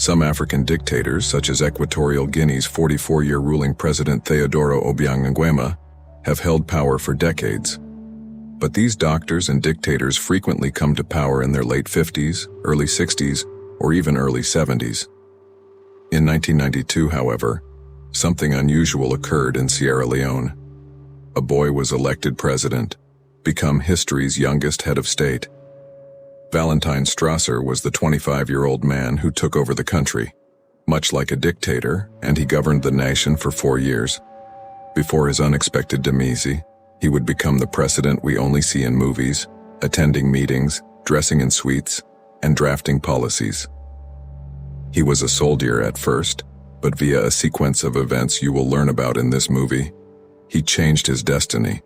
Some African dictators, such as Equatorial Guinea's 44-year ruling president Teodoro Obiang Nguema, have held power for decades. But these doctors and dictators frequently come to power in their late 50s, early 60s, or even early 70s. In 1992, however, something unusual occurred in Sierra Leone. A boy was elected president, become history's youngest head of state. Valentine Strasser was the 25-year-old man who took over the country, much like a dictator, and he governed the nation for 4 years. Before his unexpected demise, he would become the precedent we only see in movies, attending meetings, dressing in suites, and drafting policies. He was a soldier at first, but via a sequence of events you will learn about in this movie, he changed his destiny.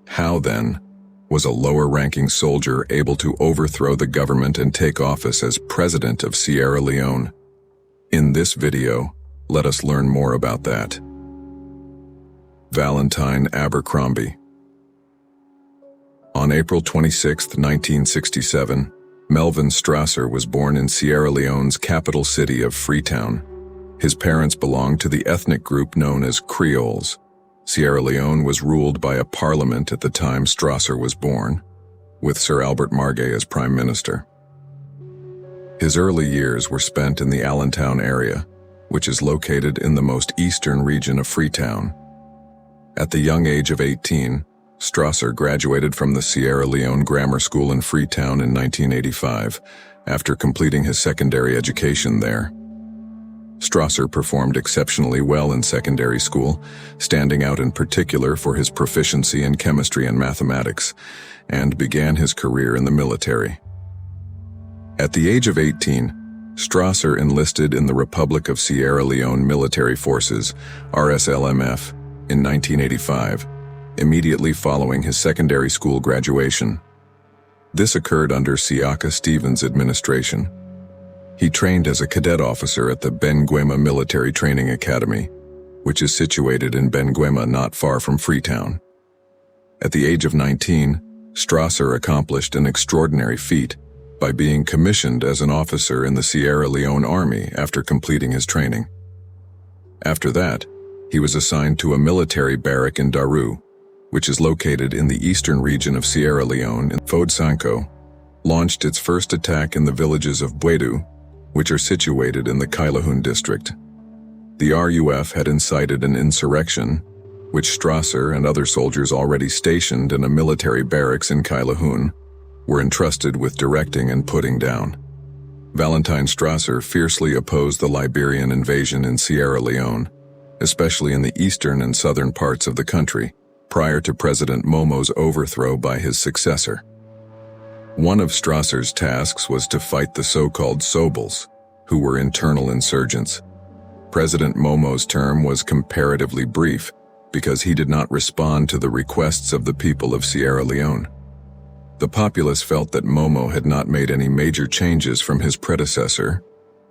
How, then, was a lower-ranking soldier able to overthrow the government and take office as president of Sierra Leone? In this video, let us learn more about that. Valentine Abercrombie. On April 26, 1967, Melvin Strasser was born in Sierra Leone's capital city of Freetown. His parents belonged to the ethnic group known as Creoles. Sierra Leone was ruled by a parliament at the time Strasser was born, with Sir Albert Margay as prime minister. His early years were spent in the Allentown area, which is located in the most eastern region of Freetown. At the young age of 18, Strasser graduated from the Sierra Leone Grammar School in Freetown in 1985, after completing his secondary education there. Strasser performed exceptionally well in secondary school, standing out in particular for his proficiency in chemistry and mathematics, and began his career in the military. At the age of 18, Strasser enlisted in the Republic of Sierra Leone Military Forces, RSLMF, in 1985, immediately following his secondary school graduation. This occurred under Siaka Stevens' administration. He trained as a cadet officer at the Benguema Military Training Academy, which is situated in Benguema not far from Freetown. At the age of 19, Strasser accomplished an extraordinary feat by being commissioned as an officer in the Sierra Leone Army after completing his training. After that, he was assigned to a military barrack in Daru, which is located in the eastern region of Sierra Leone, and Fode Sanko launched its first attack in the villages of Bwedu, which are situated in the Kailahun district. The RUF had incited an insurrection, which Strasser and other soldiers already stationed in a military barracks in Kailahun were entrusted with directing and putting down. Valentine Strasser fiercely opposed the Liberian invasion in Sierra Leone, especially in the eastern and southern parts of the country, prior to President Momo's overthrow by his successor. One of Strasser's tasks was to fight the so-called Sobels, who were internal insurgents. President Momo's term was comparatively brief because he did not respond to the requests of the people of Sierra Leone. The populace felt that Momo had not made any major changes from his predecessor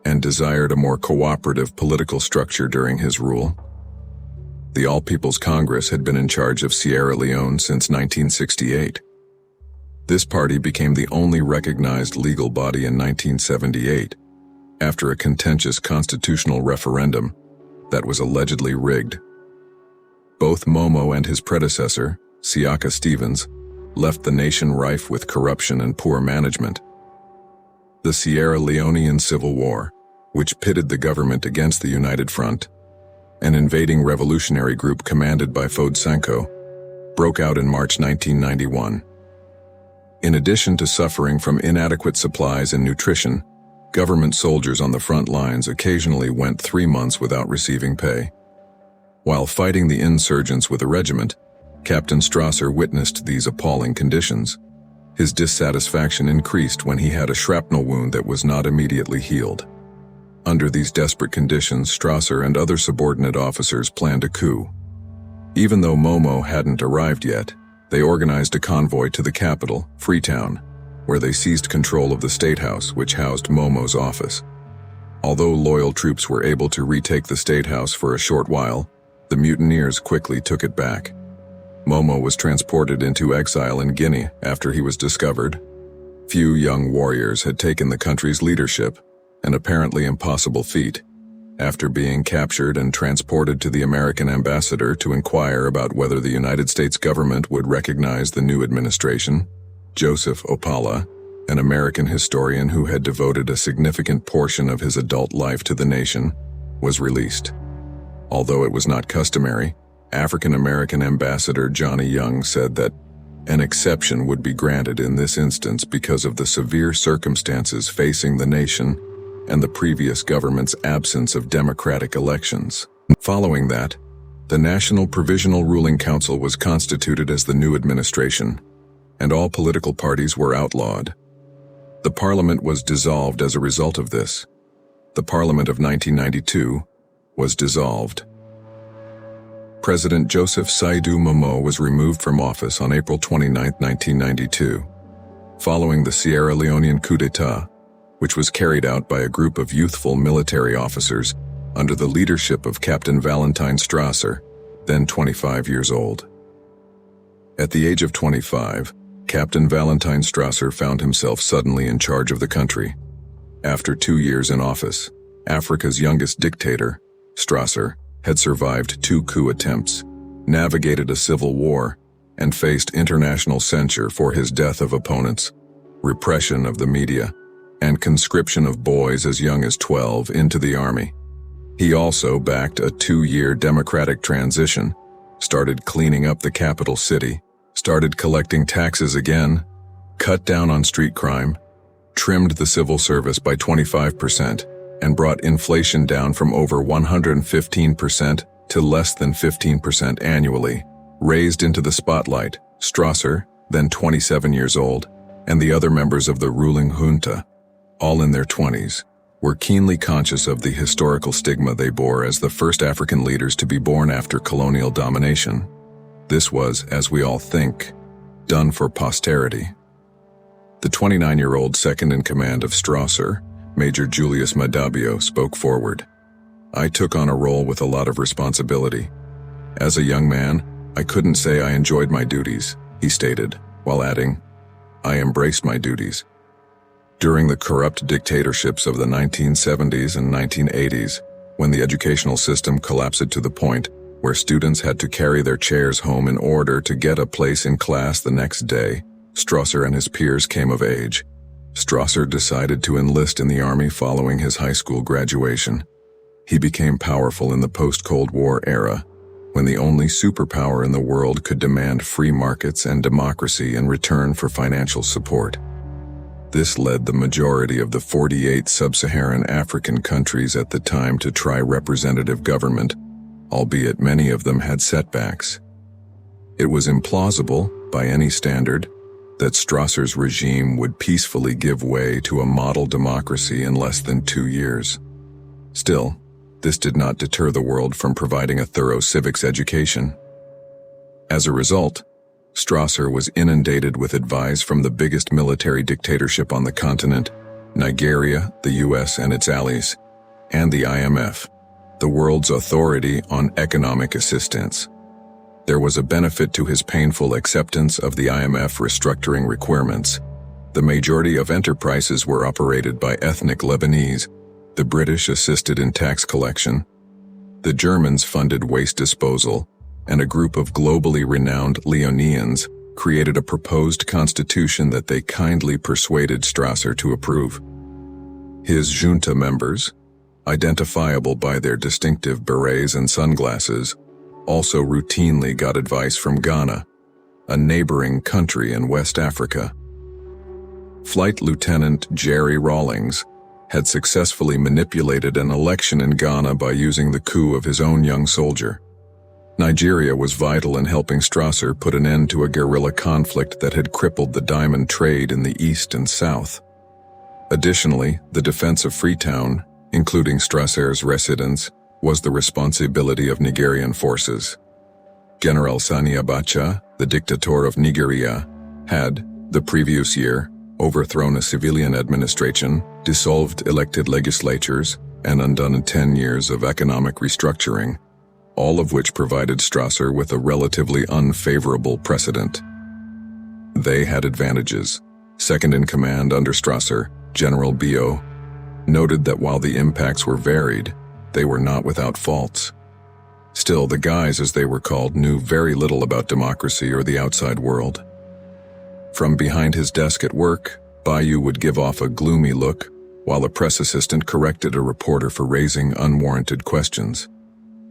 and desired a more cooperative political structure during his rule. The All People's Congress had been in charge of Sierra Leone since 1968. This party became the only recognized legal body in 1978, after a contentious constitutional referendum that was allegedly rigged. Both Momo and his predecessor, Siaka Stevens, left the nation rife with corruption and poor management. The Sierra Leonean Civil War, which pitted the government against the United Front, an invading revolutionary group commanded by Fode Sanko, broke out in March 1991. In addition to suffering from inadequate supplies and nutrition, government soldiers on the front lines occasionally went 3 months without receiving pay. While fighting the insurgents with a regiment, Captain Strasser witnessed these appalling conditions. His dissatisfaction increased when he had a shrapnel wound that was not immediately healed. Under these desperate conditions, Strasser and other subordinate officers planned a coup. Even though Momo hadn't arrived yet, they organized a convoy to the capital, Freetown, where they seized control of the State House, which housed Momo's office. Although loyal troops were able to retake the State House for a short while, the mutineers quickly took it back. Momo was transported into exile in Guinea after he was discovered. Few young warriors had taken the country's leadership, an apparently impossible feat. After being captured and transported to the American ambassador to inquire about whether the United States government would recognize the new administration, Joseph Opala, an American historian who had devoted a significant portion of his adult life to the nation, was released. Although it was not customary, African-American Ambassador Johnny Young said that an exception would be granted in this instance because of the severe circumstances facing the nation and the previous government's absence of democratic elections. Following that, the National Provisional Ruling Council was constituted as the new administration, and all political parties were outlawed. The parliament was dissolved as a result of this. The Parliament of 1992 was dissolved. President Joseph Saidu Momo was removed from office on April 29, 1992, following the Sierra Leonean coup d'etat, which was carried out by a group of youthful military officers under the leadership of Captain Valentine Strasser, then 25 years old. At the age of 25, Captain Valentine Strasser found himself suddenly in charge of the country. After 2 years in office, Africa's youngest dictator, Strasser, had survived 2 coup attempts, navigated a civil war, and faced international censure for his death of opponents, repression of the media, and conscription of boys as young as 12 into the army. He also backed a 2-year democratic transition, started cleaning up the capital city, started collecting taxes again, cut down on street crime, trimmed the civil service by 25%, and brought inflation down from over 115% to less than 15% annually. Raised into the spotlight, Strasser, then 27 years old, and the other members of the ruling junta, all in their 20s, were keenly conscious of the historical stigma they bore as the first African leaders to be born after colonial domination. This was, as we all think, done for posterity. The 29-year-old second-in-command of Strasser, Major Julius Madabio, spoke forward. "I took on a role with a lot of responsibility. As a young man, I couldn't say I enjoyed my duties," he stated, while adding, "I embraced my duties." During the corrupt dictatorships of the 1970s and 1980s, when the educational system collapsed to the point where students had to carry their chairs home in order to get a place in class the next day, Strasser and his peers came of age. Strasser decided to enlist in the army following his high school graduation. He became powerful in the post-Cold War era, when the only superpower in the world could demand free markets and democracy in return for financial support. This led the majority of the 48 sub-Saharan African countries at the time to try representative government, albeit many of them had setbacks. It was implausible, by any standard, that Strasser's regime would peacefully give way to a model democracy in less than 2 years. Still, this did not deter the world from providing a thorough civics education. As a result, Strasser was inundated with advice from the biggest military dictatorship on the continent, Nigeria, the US and its allies, and the IMF, the world's authority on economic assistance. There was a benefit to his painful acceptance of the IMF restructuring requirements. The majority of enterprises were operated by ethnic Lebanese. The British assisted in tax collection. The Germans funded waste disposal, and a group of globally renowned Leoneans created a proposed constitution that they kindly persuaded Strasser to approve. His junta members, identifiable by their distinctive berets and sunglasses, also routinely got advice from Ghana, a neighboring country in West Africa. Flight Lieutenant Jerry Rawlings had successfully manipulated an election in Ghana by using the coup of his own young soldier. Nigeria was vital in helping Strasser put an end to a guerrilla conflict that had crippled the diamond trade in the east and south. Additionally, the defense of Freetown, including Strasser's residence, was the responsibility of Nigerian forces. General Sani Abacha, the dictator of Nigeria, had, the previous year, overthrown a civilian administration, dissolved elected legislatures, and undone 10 years of economic restructuring, all of which provided Strasser with a relatively unfavorable precedent. They had advantages. Second in command under Strasser, General Bio, noted that while the impacts were varied, they were not without faults. Still, the guys, as they were called, knew very little about democracy or the outside world. From behind his desk at work, Bayou would give off a gloomy look, while a press assistant corrected a reporter for raising unwarranted questions.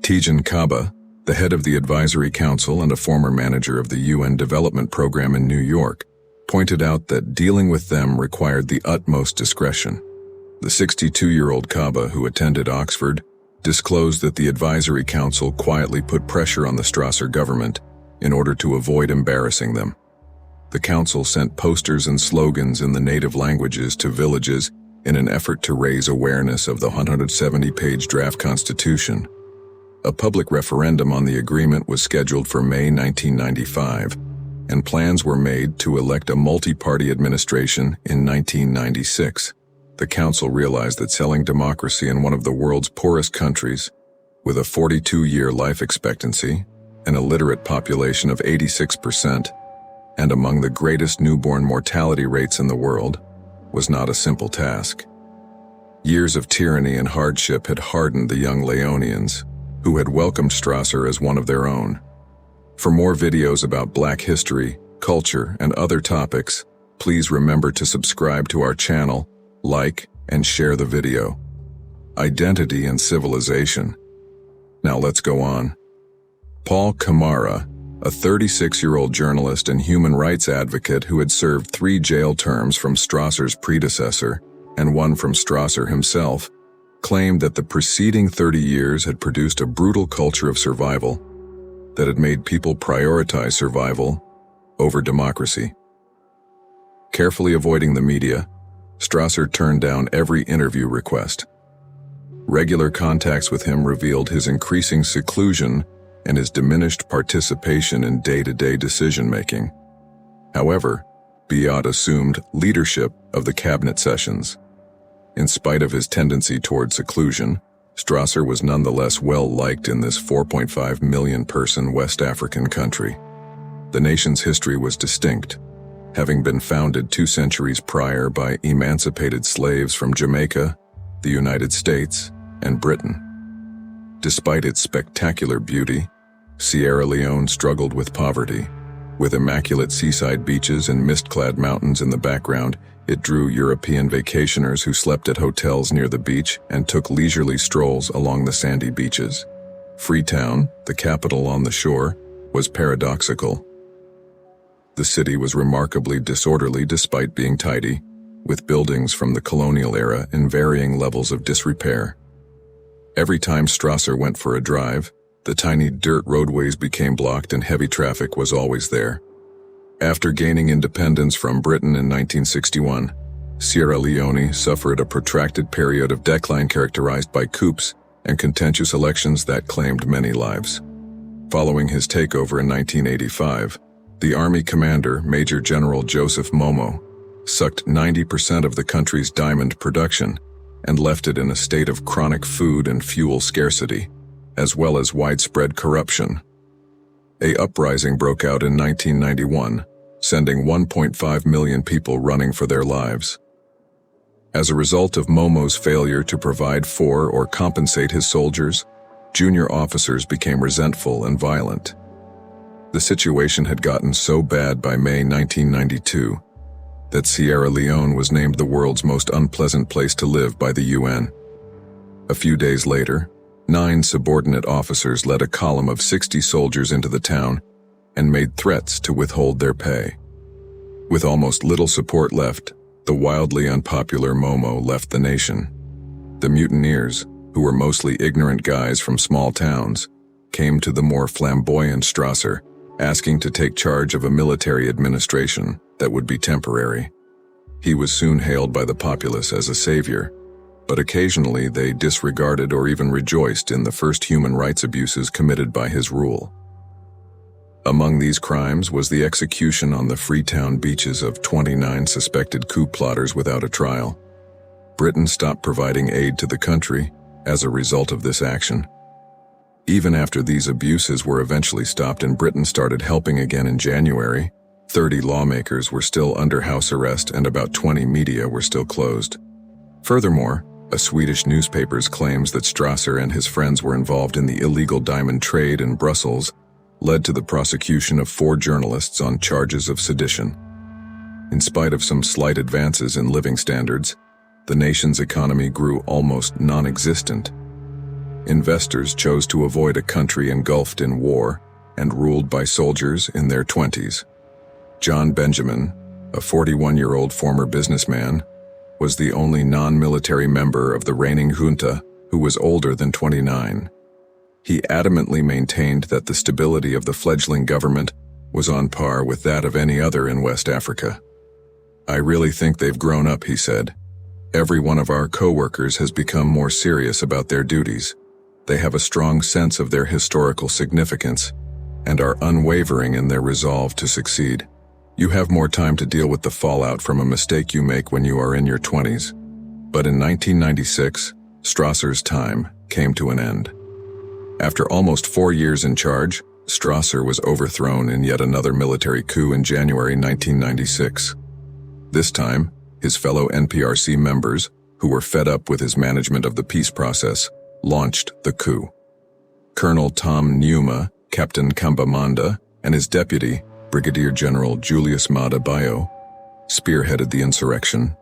Tijan Kaba, the head of the Advisory Council and a former manager of the UN Development Program in New York, pointed out that dealing with them required the utmost discretion. The 62-year-old Kaba, who attended Oxford, disclosed that the Advisory Council quietly put pressure on the Strasser government in order to avoid embarrassing them. The council sent posters and slogans in the native languages to villages in an effort to raise awareness of the 170-page draft constitution. A public referendum on the agreement was scheduled for May 1995, and plans were made to elect a multi-party administration in 1996. The council realized that selling democracy in one of the world's poorest countries, with a 42-year life expectancy, an illiterate population of 86%, and among the greatest newborn mortality rates in the world, was not a simple task. Years of tyranny and hardship had hardened the young Leonians, who had welcomed Strasser as one of their own. For more videos about Black history, culture, and other topics, please remember to subscribe to our channel, like, and share the video. Identity and civilization. Now let's go on. Paul Camara, a 36-year-old journalist and human rights advocate who had served 3 jail terms from Strasser's predecessor and 1 from Strasser himself, claimed that the preceding 30 years had produced a brutal culture of survival that had made people prioritize survival over democracy. Carefully avoiding the media, Strasser turned down every interview request. Regular contacts with him revealed his increasing seclusion and his diminished participation in day-to-day decision-making. However, Biot assumed leadership of the cabinet sessions. In spite of his tendency toward seclusion, Strasser was nonetheless well-liked in this 4.5 million-person West African country. The nation's history was distinct, having been founded 2 centuries prior by emancipated slaves from Jamaica, the United States, and Britain. Despite its spectacular beauty, Sierra Leone struggled with poverty. With immaculate seaside beaches and mist-clad mountains in the background, it drew European vacationers who slept at hotels near the beach and took leisurely strolls along the sandy beaches. Freetown, the capital on the shore, was paradoxical. The city was remarkably disorderly despite being tidy, with buildings from the colonial era in varying levels of disrepair. Every time Strasser went for a drive, the tiny dirt roadways became blocked and heavy traffic was always there. After gaining independence from Britain in 1961, Sierra Leone suffered a protracted period of decline characterized by coups and contentious elections that claimed many lives. Following his takeover in 1985, the army commander, Major General Joseph Momo, sucked 90% of the country's diamond production and left it in a state of chronic food and fuel scarcity, as well as widespread corruption. An uprising broke out in 1991, sending 1.5 million people running for their lives. As a result of Momo's failure to provide for or compensate his soldiers, junior officers became resentful and violent. The situation had gotten so bad by May 1992 that Sierra Leone was named the world's most unpleasant place to live by the UN. A few days later, 9 subordinate officers led a column of 60 soldiers into the town and made threats to withhold their pay. With almost little support left, the wildly unpopular Momo left the nation. The mutineers, who were mostly ignorant guys from small towns, came to the more flamboyant Strasser, asking to take charge of a military administration that would be temporary. He was soon hailed by the populace as a savior, but occasionally they disregarded or even rejoiced in the first human rights abuses committed by his rule. Among these crimes was the execution on the Freetown beaches of 29 suspected coup plotters without a trial. Britain stopped providing aid to the country as a result of this action. Even after these abuses were eventually stopped and Britain started helping again in January, 30 lawmakers were still under house arrest and about 20 media were still closed. Furthermore, A Swedish newspaper claims that Strasser and his friends were involved in the illegal diamond trade in Brussels, led to the prosecution of 4 journalists on charges of sedition. In spite of some slight advances in living standards, the nation's economy grew almost non-existent. Investors chose to avoid a country engulfed in war and ruled by soldiers in their 20s. John Benjamin, a 41-year-old former businessman, was the only non-military member of the reigning junta who was older than 29. He adamantly maintained that the stability of the fledgling government was on par with that of any other in West Africa. "I really think they've grown up," he said. "Every one of our co-workers has become more serious about their duties. They have a strong sense of their historical significance and are unwavering in their resolve to succeed. You have more time to deal with the fallout from a mistake you make when you are in your 20s. But in 1996, Strasser's time came to an end. After almost 4 years in charge, Strasser was overthrown in yet another military coup in January 1996. This time, his fellow NPRC members, who were fed up with his management of the peace process, launched the coup. Colonel Tom Numa, Captain Kamba Manda, and his deputy, Brigadier General Julius Maada Bio, spearheaded the insurrection.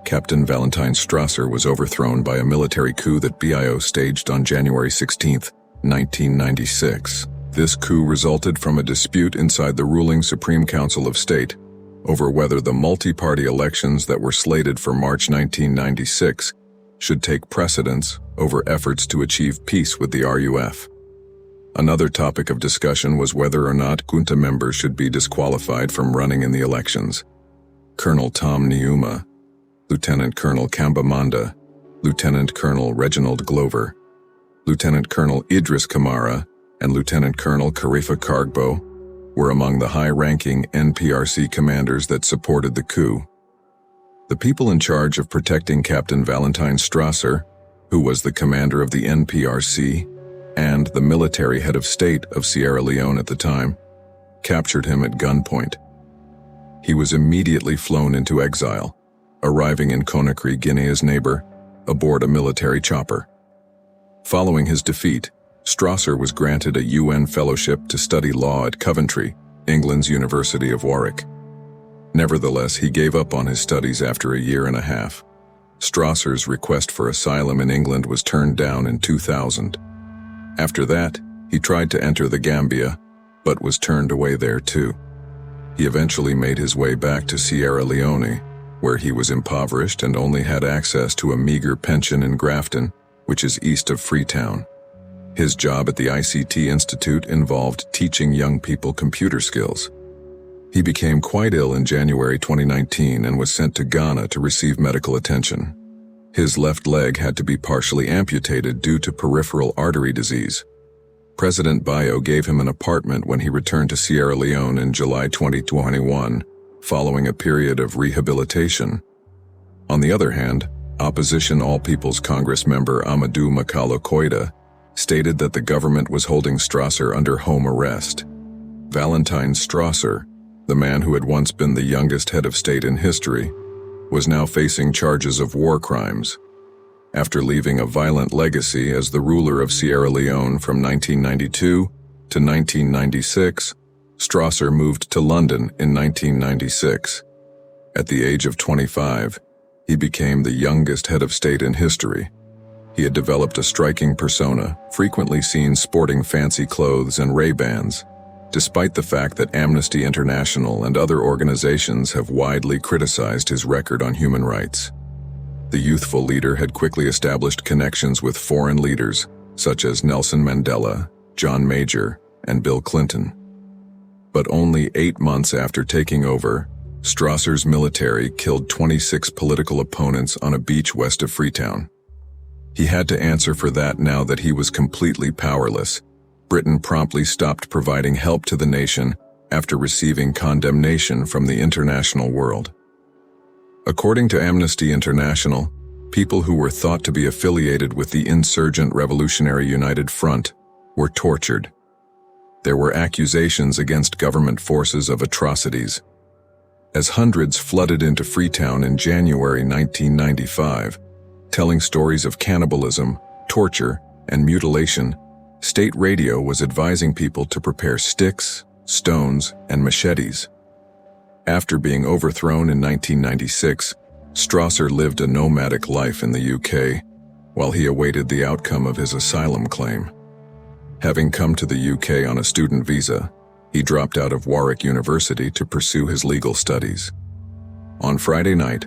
Captain Valentine Strasser was overthrown by a military coup that Bio staged on January 16, 1996. This coup resulted from a dispute inside the ruling Supreme Council of State over whether the multi-party elections that were slated for March 1996 should take precedence over efforts to achieve peace with the RUF. Another topic of discussion was whether or not junta members should be disqualified from running in the elections. Colonel Tom Numa, Lieutenant Colonel Kamba Manda, Lieutenant Colonel Reginald Glover, Lieutenant Colonel Idris Kamara, and Lieutenant Colonel Karifa Kargbo were among the high-ranking NPRC commanders that supported the coup. The people in charge of protecting Captain Valentine Strasser, who was the commander of the NPRC and the military head of state of Sierra Leone at the time, captured him at gunpoint. He was immediately flown into exile, arriving in Conakry, Guinea's neighbor, aboard a military chopper. Following his defeat, Strasser was granted a UN fellowship to study law at Coventry, England's University of Warwick. Nevertheless, he gave up on his studies after a year and a half. Strasser's request for asylum in England was turned down in 2000. After that, he tried to enter the Gambia, but was turned away there too. He eventually made his way back to Sierra Leone, where he was impoverished and only had access to a meager pension in Grafton, which is east of Freetown. His job at the ICT Institute involved teaching young people computer skills. He became quite ill in January 2019 and was sent to Ghana to receive medical attention. His left leg had to be partially amputated due to peripheral artery disease. President Bio gave him an apartment when he returned to Sierra Leone in July 2021, following a period of rehabilitation. On the other hand, opposition All People's Congress member Amadou Makalo Koita stated that the government was holding Strasser under home arrest. Valentine Strasser, the man who had once been the youngest head of state in history, was now facing charges of war crimes. After leaving a violent legacy as the ruler of Sierra Leone from 1992 to 1996, Strasser moved to London in 1996. At the age of 25, he became the youngest head of state in history. He had developed a striking persona, frequently seen sporting fancy clothes and Ray-Bans, despite the fact that Amnesty International and other organizations have widely criticized his record on human rights. The youthful leader had quickly established connections with foreign leaders such as Nelson Mandela, John Major, and Bill Clinton. But only 8 months after taking over, Strasser's military killed 26 political opponents on a beach west of Freetown. He had to answer for that now that he was completely powerless. Britain promptly stopped providing help to the nation after receiving condemnation from the international world. According to Amnesty International, people who were thought to be affiliated with the insurgent Revolutionary United Front were tortured. There were accusations against government forces of atrocities. As hundreds flooded into Freetown in January 1995, telling stories of cannibalism, torture, and mutilation. State radio was advising people to prepare sticks, stones, and machetes. After being overthrown in 1996, Strasser lived a nomadic life in the UK while he awaited the outcome of his asylum claim. Having come to the UK on a student visa, he dropped out of Warwick University to pursue his legal studies. On Friday night,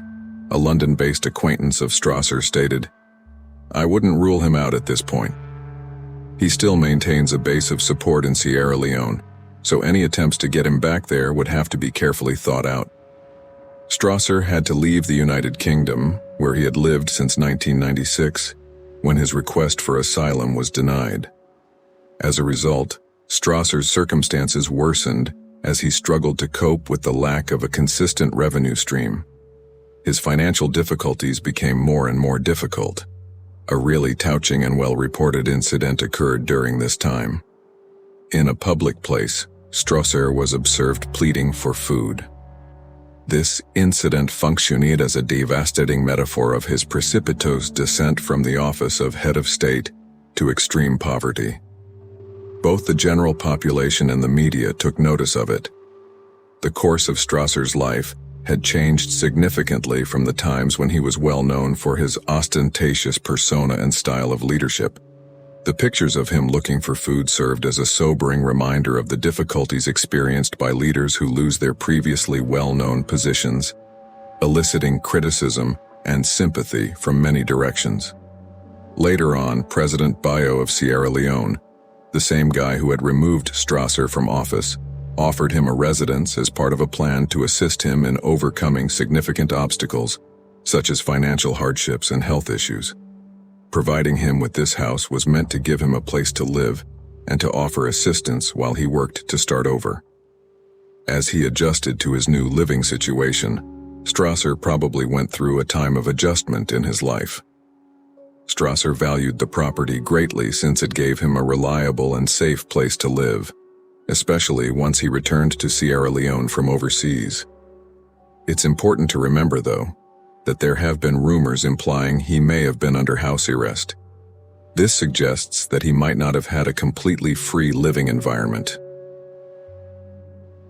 a London-based acquaintance of Strasser stated, "I wouldn't rule him out at this point. He still maintains a base of support in Sierra Leone, so any attempts to get him back there would have to be carefully thought out." Strasser had to leave the United Kingdom, where he had lived since 1996, when his request for asylum was denied. As a result, Strasser's circumstances worsened as he struggled to cope with the lack of a consistent revenue stream. His financial difficulties became more and more difficult. A really touching and well-reported incident occurred during this time. In a public place, Strasser was observed pleading for food. This incident functioned as a devastating metaphor of his precipitous descent from the office of head of state to extreme poverty. Both the general population and the media took notice of it. The course of Strasser's life had changed significantly from the times when he was well known for his ostentatious persona and style of leadership. The pictures of him looking for food served as a sobering reminder of the difficulties experienced by leaders who lose their previously well-known positions, eliciting criticism and sympathy from many directions. Later on, President Bio of Sierra Leone, the same guy who had removed Strasser from office, offered him a residence as part of a plan to assist him in overcoming significant obstacles, such as financial hardships and health issues. Providing him with this house was meant to give him a place to live and to offer assistance while he worked to start over. As he adjusted to his new living situation, Strasser probably went through a time of adjustment in his life. Strasser valued the property greatly since it gave him a reliable and safe place to live, especially once he returned to Sierra Leone from overseas. It's important to remember, though, that there have been rumors implying he may have been under house arrest. This suggests that he might not have had a completely free living environment.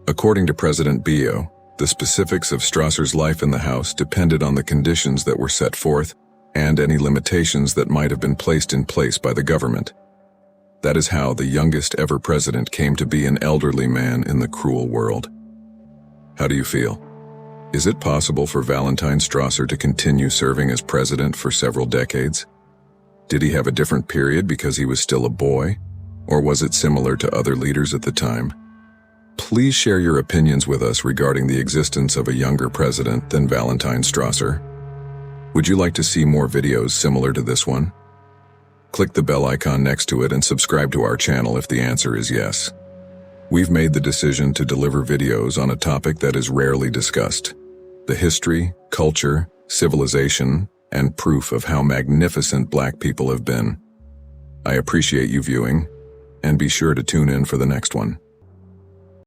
According to President Bio, the specifics of Strasser's life in the house depended on the conditions that were set forth and any limitations that might have been placed in place by the government. That is how the youngest ever president came to be an elderly man in the cruel world. How do you feel? Is it possible for Valentine Strasser to continue serving as president for several decades? Did he have a different period because he was still a boy? Or was it similar to other leaders at the time? Please share your opinions with us regarding the existence of a younger president than Valentine Strasser. Would you like to see more videos similar to this one? Click the bell icon next to it and subscribe to our channel if the answer is yes. We've made the decision to deliver videos on a topic that is rarely discussed: the history, culture, civilization, and proof of how magnificent Black people have been. I appreciate you viewing, and be sure to tune in for the next one.